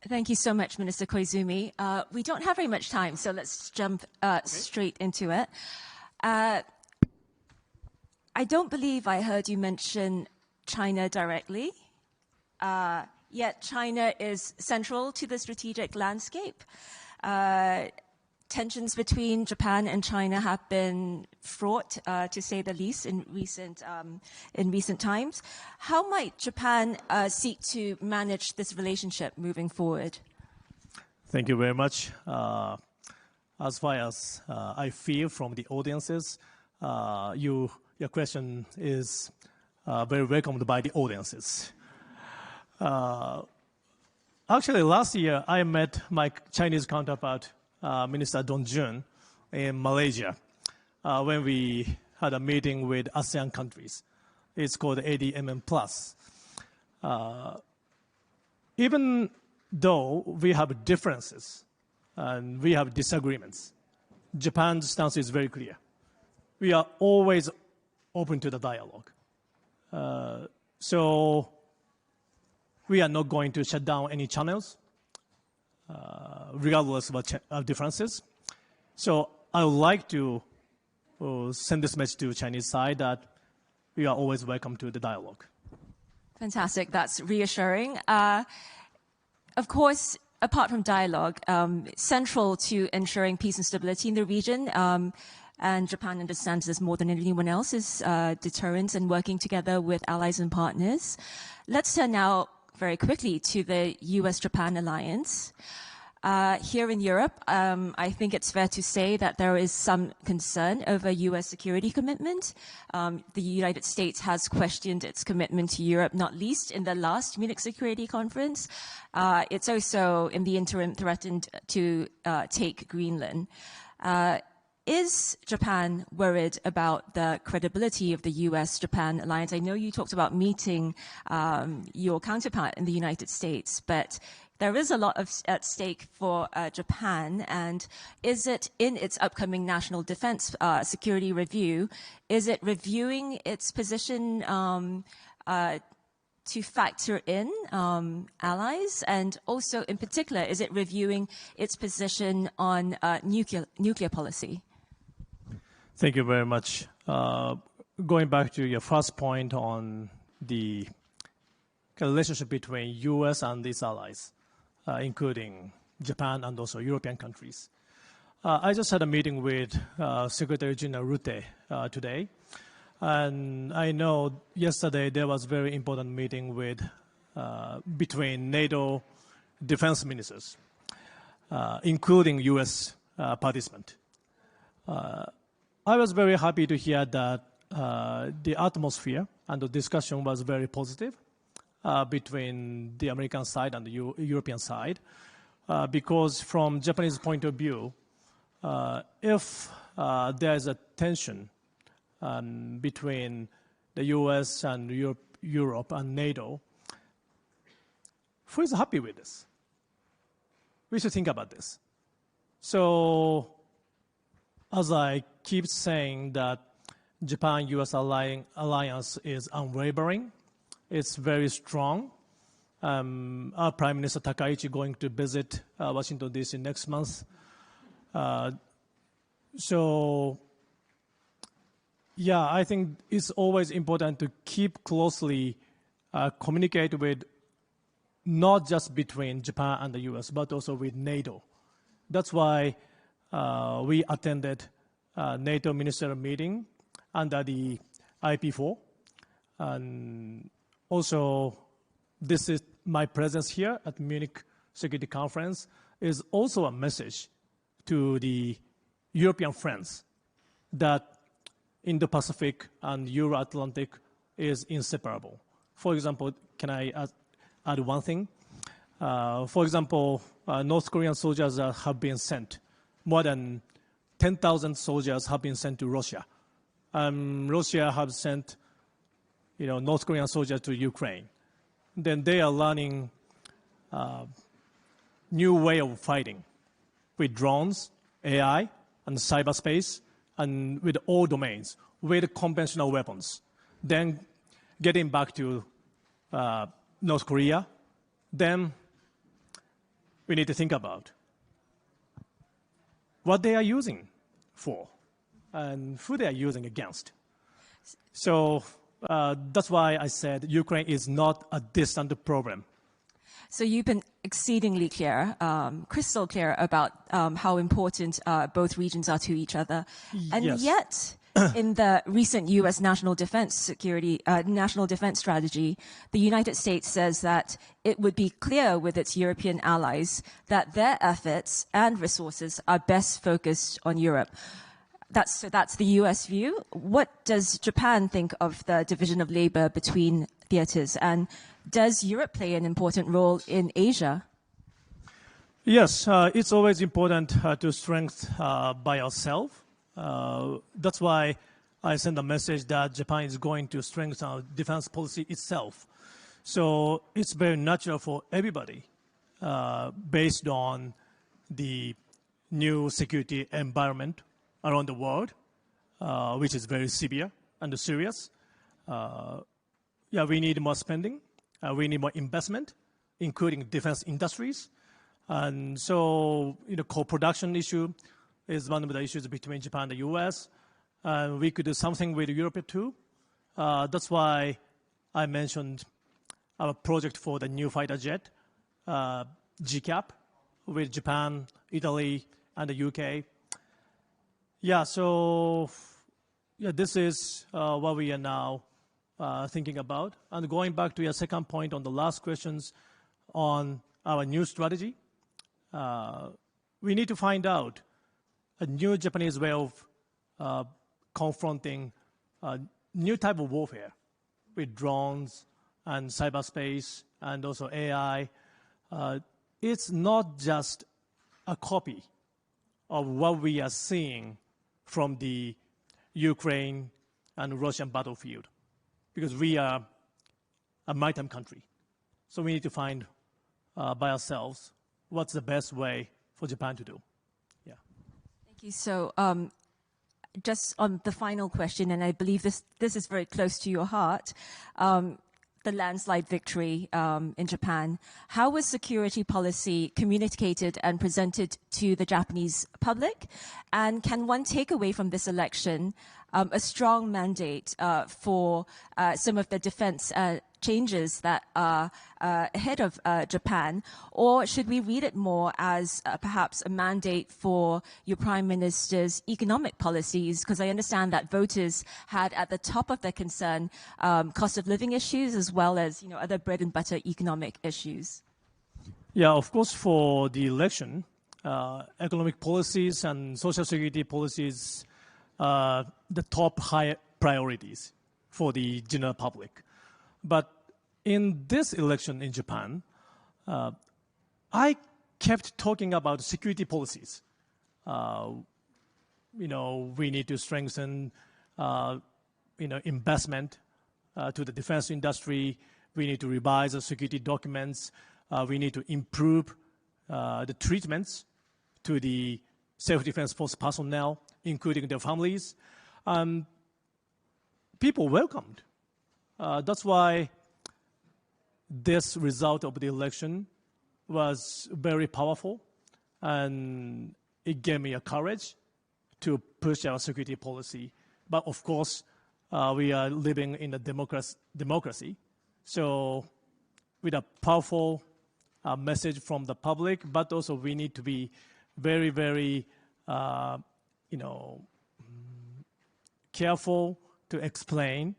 Thank you so much, Minister Koizumi. We don't have very much time, so let's jump straight into it. I don't believe I heard you mention China directly, yet China is central to the strategic landscape. Tensions between Japan and China have been fraught, to say the least, in recent times. How might Japan seek to manage this relationship moving forward? Thank you very much. As far as I feel from the audiences, your question is very welcomed by the audiences. Actually, last year I met my Chinese counterpart, Minister Don Jun, in Malaysia, when we had a meeting with ASEAN countries. It's called ADMM Plus. Even though we have differences and we have disagreements, Japan's stance is very clear. We are always open to the dialogue. So we are not going to shut down any channels, regardless of differences. So I would like to send this message to the Chinese side that we are always welcome to the dialogue. Fantastic. That's reassuring. Of course, apart from dialogue, central to ensuring peace and stability in the region, and Japan understands this more than anyone else, is deterrence and working together with allies and partners. Let's turn now very quickly to the US-Japan alliance. Here in Europe, I think it's fair to say that there is some concern over US security commitment. The United States has questioned its commitment to Europe, not least in the last Munich Security Conference. It's also, in the interim, threatened to take Greenland. Is Japan worried about the credibility of the US-Japan alliance? I know you talked about meeting your counterpart in the United States, but there is a lot at stake for Japan, and is it in its upcoming national defense security review, is it reviewing its position to factor in allies, and also in particular, is it reviewing its position on nuclear policy? Thank you very much. Going back to your first point on the relationship between US and its allies, including Japan and also European countries. I just had a meeting with Secretary General Rutte today, and I know yesterday there was a very important meeting between NATO defense ministers, including US participant. I was very happy to hear that the atmosphere and the discussion was very positive between the American side and the European side, because from Japanese point of view, if there is a tension between the US and Europe and NATO, who is happy with this? We should think about this. So, as I keep saying that Japan-US alliance is unwavering, it's very strong. Our Prime Minister Takaichi going to visit Washington, D.C. next month. So, yeah, I think it's always important to keep closely communicate with not just between Japan and the U.S., but also with NATO. That's why we attended NATO ministerial meeting under the IP4. And also, this is my presence here at Munich Security Conference is also a message to the European friends that Indo-Pacific and Euro-Atlantic is inseparable. For example, can I add one thing? For example, North Korean soldiers have been sent. More than 10,000 soldiers have been sent to Russia. Russia has sent, North Korean soldiers to Ukraine. Then they are learning new way of fighting with drones, AI, and cyberspace, and with all domains, with conventional weapons. Then getting back to North Korea, then we need to think about what they are using for and who they are using against. So that's why I said Ukraine is not a distant problem. So you've been exceedingly clear, crystal clear about how important both regions are to each other. And Yes. yet, in the recent U.S. national defense strategy, the United States says that it would be clear with its European allies that their efforts and resources are best focused on Europe. That's the U.S. view. What does Japan think of the division of labor between theaters, and does Europe play an important role in Asia? Yes, it's always important to strengthen by ourselves. That's why I send a message that Japan is going to strengthen our defense policy itself. So it's very natural for everybody, based on the new security environment around the world, which is very severe and serious. We need more spending. We need more investment, including defense industries. And so, co-production issue is one of the issues between Japan and the U.S. We could do something with Europe too. That's why I mentioned our project for the new fighter jet, GCAP, with Japan, Italy, and the UK. This is what we are now thinking about. And going back to your second point on the last questions on our new strategy, we need to find out a new Japanese way of confronting a new type of warfare with drones and cyberspace and also AI. It's not just a copy of what we are seeing from the Ukraine and Russian battlefield, because we are a maritime country. So we need to find by ourselves what's the best way for Japan to do. Yeah. Thank you. So just on the final question, and I believe this is very close to your heart, the landslide victory in Japan. How was security policy communicated and presented to the Japanese public? And can one take away from this election a strong mandate for some of the defense changes that are ahead of Japan? Or should we read it more as perhaps a mandate for your Prime Minister's economic policies? Because I understand that voters had at the top of their concern cost of living issues as well as other bread and butter economic issues. Yeah, of course, for the election, economic policies and social security policies are the top high priorities for the general public. But in this election in Japan, I kept talking about security policies. We need to strengthen, investment to the defense industry. We need to revise the security documents. We need to improve the treatments to the self-defense force personnel, including their families. People welcomed. That's why this result of the election was very powerful, and it gave me a courage to push our security policy. But of course, we are living in a democracy. So with a powerful message from the public, but also we need to be very, very, careful to explain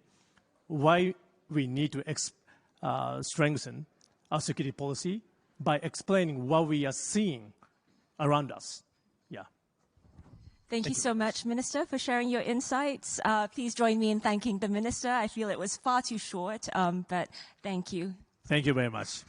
why we need to strengthen our security policy by explaining what we are seeing around us. Yeah. Thank you so much, Minister, for sharing your insights. Please join me in thanking the Minister. I feel it was far too short, but thank you. Thank you very much.